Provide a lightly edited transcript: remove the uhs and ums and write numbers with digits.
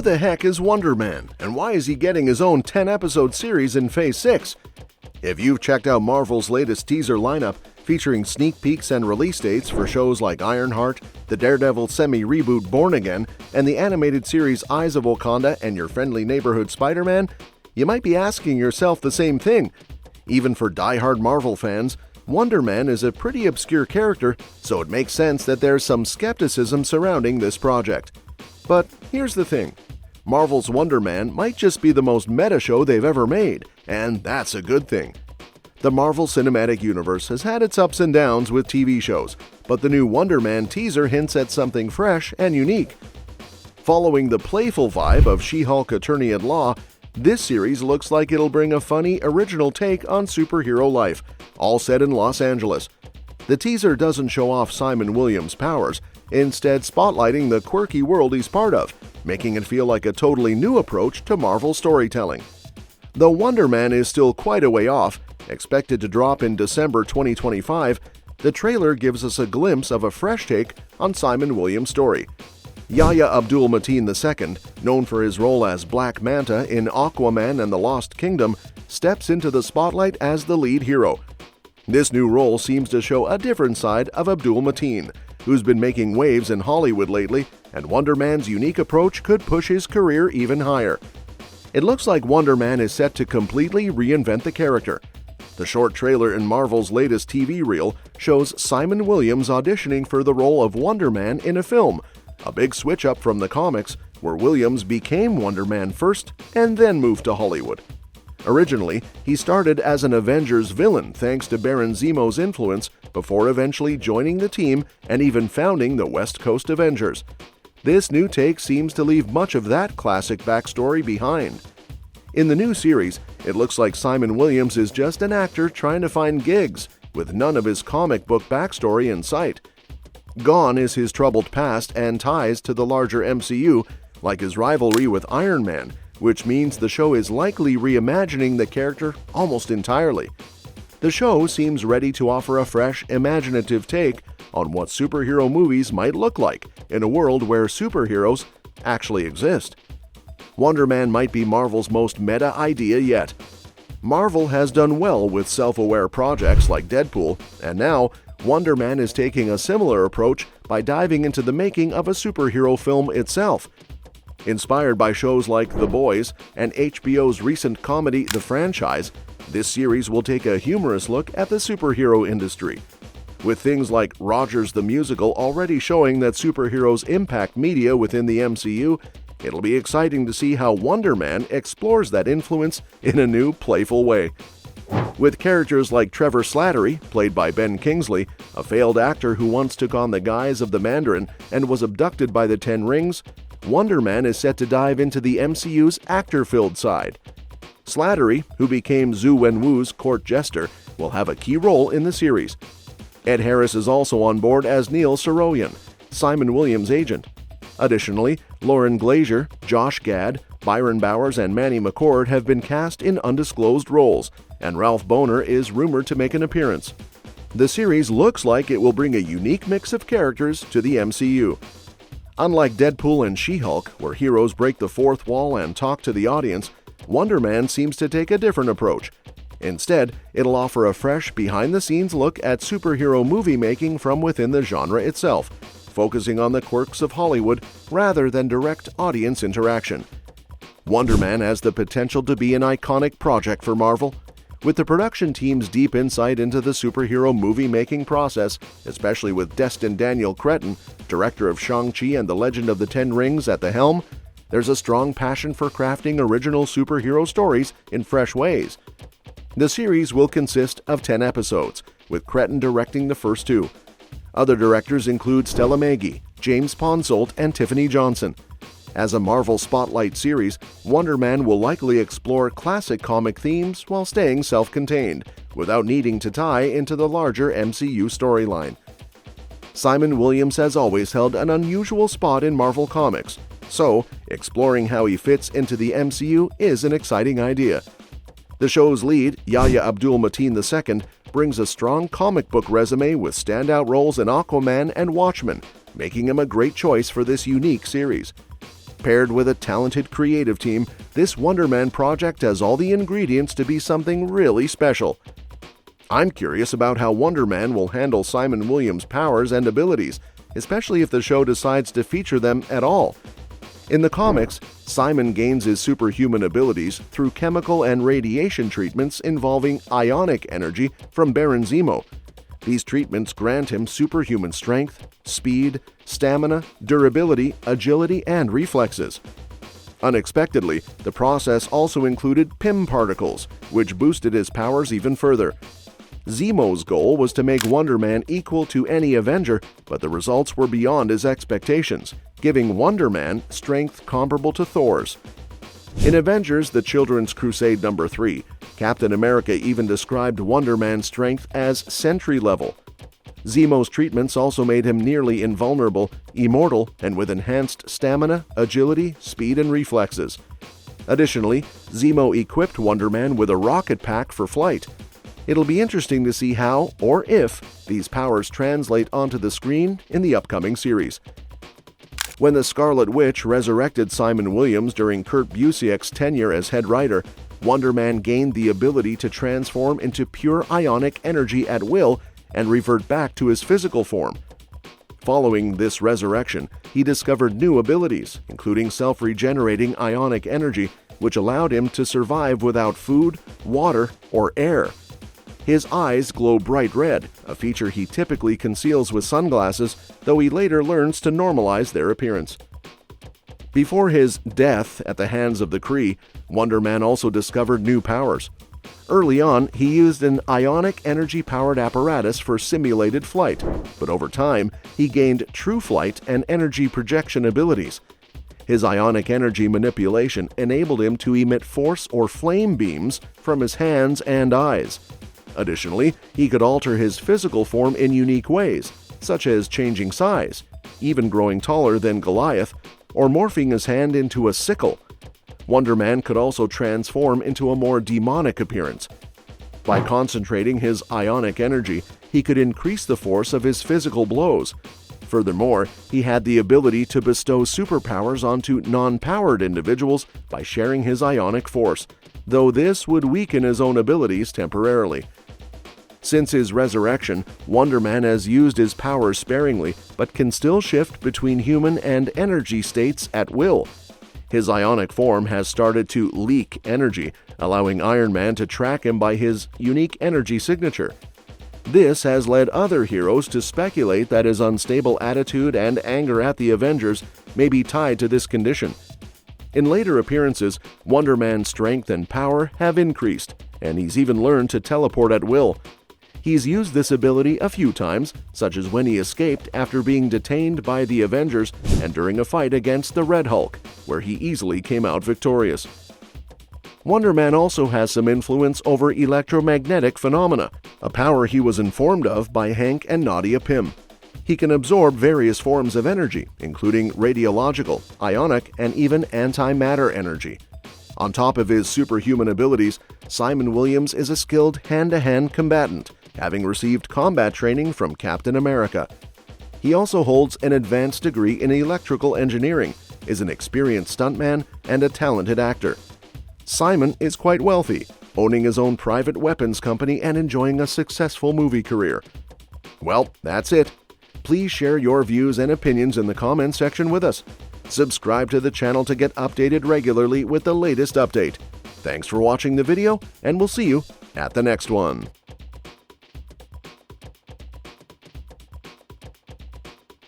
Who the heck is Wonder Man, and why is he getting his own 10-episode series in Phase 6? If you've checked out Marvel's latest teaser lineup, featuring sneak peeks and release dates for shows like Ironheart, the Daredevil semi-reboot Born Again, and the animated series Eyes of Wakanda and Your Friendly Neighborhood Spider-Man, you might be asking yourself the same thing. Even for die-hard Marvel fans, Wonder Man is a pretty obscure character, so it makes sense that there's some skepticism surrounding this project. But here's the thing. Marvel's Wonder Man might just be the most meta show they've ever made, and that's a good thing. The Marvel Cinematic Universe has had its ups and downs with TV shows, but the new Wonder Man teaser hints at something fresh and unique. Following the playful vibe of She-Hulk Attorney at Law, this series looks like it'll bring a funny, original take on superhero life, all set in Los Angeles. The teaser doesn't show off Simon Williams' powers, instead spotlighting the quirky world he's part of, making it feel like a totally new approach to Marvel storytelling. Though Wonder Man is still quite a way off, expected to drop in December 2025, the trailer gives us a glimpse of a fresh take on Simon Williams' story. Yahya Abdul-Mateen II, known for his role as Black Manta in Aquaman and the Lost Kingdom, steps into the spotlight as the lead hero. This new role seems to show a different side of Abdul-Mateen, who's been making waves in Hollywood lately, and Wonder Man's unique approach could push his career even higher. It looks like Wonder Man is set to completely reinvent the character. The short trailer in Marvel's latest TV reel shows Simon Williams auditioning for the role of Wonder Man in a film, a big switch up from the comics, where Williams became Wonder Man first and then moved to Hollywood. Originally, he started as an Avengers villain thanks to Baron Zemo's influence before eventually joining the team and even founding the West Coast Avengers. This new take seems to leave much of that classic backstory behind. In the new series, it looks like Simon Williams is just an actor trying to find gigs, with none of his comic book backstory in sight. Gone is his troubled past and ties to the larger MCU, like his rivalry with Iron Man, which means the show is likely reimagining the character almost entirely. The show seems ready to offer a fresh, imaginative take on what superhero movies might look like in a world where superheroes actually exist. Wonder Man might be Marvel's most meta idea yet. Marvel has done well with self-aware projects like Deadpool, and now Wonder Man is taking a similar approach by diving into the making of a superhero film itself. Inspired by shows like The Boys and HBO's recent comedy The Franchise, this series will take a humorous look at the superhero industry. With things like Rogers the Musical already showing that superheroes impact media within the MCU, it'll be exciting to see how Wonder Man explores that influence in a new, playful way. With characters like Trevor Slattery, played by Ben Kingsley, a failed actor who once took on the guise of the Mandarin and was abducted by the Ten Rings, Wonder Man is set to dive into the MCU's actor-filled side. Slattery, who became Zhu Wenwu's court jester, will have a key role in the series. Ed Harris is also on board as Neil Saroyan, Simon Williams' agent. Additionally, Lauren Glazer, Josh Gad, Byron Bowers, and Manny McCord have been cast in undisclosed roles, and Ralph Bohner is rumored to make an appearance. The series looks like it will bring a unique mix of characters to the MCU. Unlike Deadpool and She-Hulk, where heroes break the fourth wall and talk to the audience, Wonder Man seems to take a different approach. Instead, it'll offer a fresh, behind-the-scenes look at superhero movie making from within the genre itself, focusing on the quirks of Hollywood rather than direct audience interaction. Wonder Man has the potential to be an iconic project for Marvel. With the production team's deep insight into the superhero movie-making process, especially with Destin Daniel Cretton, director of Shang-Chi and the Legend of the Ten Rings, at the helm, there's a strong passion for crafting original superhero stories in fresh ways. The series will consist of 10 episodes, with Cretton directing the first 2. Other directors include Stella Maggie, James Ponsoldt, and Tiffany Johnson. As a Marvel Spotlight series, Wonder Man will likely explore classic comic themes while staying self-contained, without needing to tie into the larger MCU storyline. Simon Williams has always held an unusual spot in Marvel Comics, so exploring how he fits into the MCU is an exciting idea. The show's lead, Yahya Abdul-Mateen II, brings a strong comic book resume with standout roles in Aquaman and Watchmen, making him a great choice for this unique series. Paired with a talented creative team, this Wonder Man project has all the ingredients to be something really special. I'm curious about how Wonder Man will handle Simon Williams' powers and abilities, especially if the show decides to feature them at all. In the comics, Simon gains his superhuman abilities through chemical and radiation treatments involving ionic energy from Baron Zemo. These treatments grant him superhuman strength, speed, stamina, durability, agility, and reflexes. Unexpectedly, the process also included Pym particles, which boosted his powers even further. Zemo's goal was to make Wonder Man equal to any Avenger, but the results were beyond his expectations, giving Wonder Man strength comparable to Thor's. In Avengers: The Children's Crusade No. 3, Captain America even described Wonder Man's strength as sentry level. Zemo's treatments also made him nearly invulnerable, immortal, and with enhanced stamina, agility, speed, and reflexes. Additionally, Zemo equipped Wonder Man with a rocket pack for flight. It'll be interesting to see how, or if, these powers translate onto the screen in the upcoming series. When the Scarlet Witch resurrected Simon Williams during Kurt Busiek's tenure as head writer, Wonder Man gained the ability to transform into pure ionic energy at will and revert back to his physical form. Following this resurrection, he discovered new abilities, including self-regenerating ionic energy, which allowed him to survive without food, water, or air. His eyes glow bright red, a feature he typically conceals with sunglasses, though he later learns to normalize their appearance. Before his death at the hands of the Kree, Wonder Man also discovered new powers. Early on, he used an ionic energy-powered apparatus for simulated flight, but over time, he gained true flight and energy projection abilities. His ionic energy manipulation enabled him to emit force or flame beams from his hands and eyes. Additionally, he could alter his physical form in unique ways, such as changing size, even growing taller than Goliath, or morphing his hand into a sickle. Wonder Man could also transform into a more demonic appearance. By concentrating his ionic energy, he could increase the force of his physical blows. Furthermore, he had the ability to bestow superpowers onto non-powered individuals by sharing his ionic force, though this would weaken his own abilities temporarily. Since his resurrection, Wonder Man has used his powers sparingly, but can still shift between human and energy states at will. His ionic form has started to leak energy, allowing Iron Man to track him by his unique energy signature. This has led other heroes to speculate that his unstable attitude and anger at the Avengers may be tied to this condition. In later appearances, Wonder Man's strength and power have increased, and he's even learned to teleport at will. He's used this ability a few times, such as when he escaped after being detained by the Avengers and during a fight against the Red Hulk, where he easily came out victorious. Wonder Man also has some influence over electromagnetic phenomena, a power he was informed of by Hank and Nadia Pym. He can absorb various forms of energy, including radiological, ionic, and even antimatter energy. On top of his superhuman abilities, Simon Williams is a skilled hand-to-hand combatant, having received combat training from Captain America. He also holds an advanced degree in electrical engineering, is an experienced stuntman, and a talented actor. Simon is quite wealthy, owning his own private weapons company and enjoying a successful movie career. Well, that's it. Please share your views and opinions in the comments section with us. Subscribe to the channel to get updated regularly with the latest update. Thanks for watching the video, and we'll see you at the next one.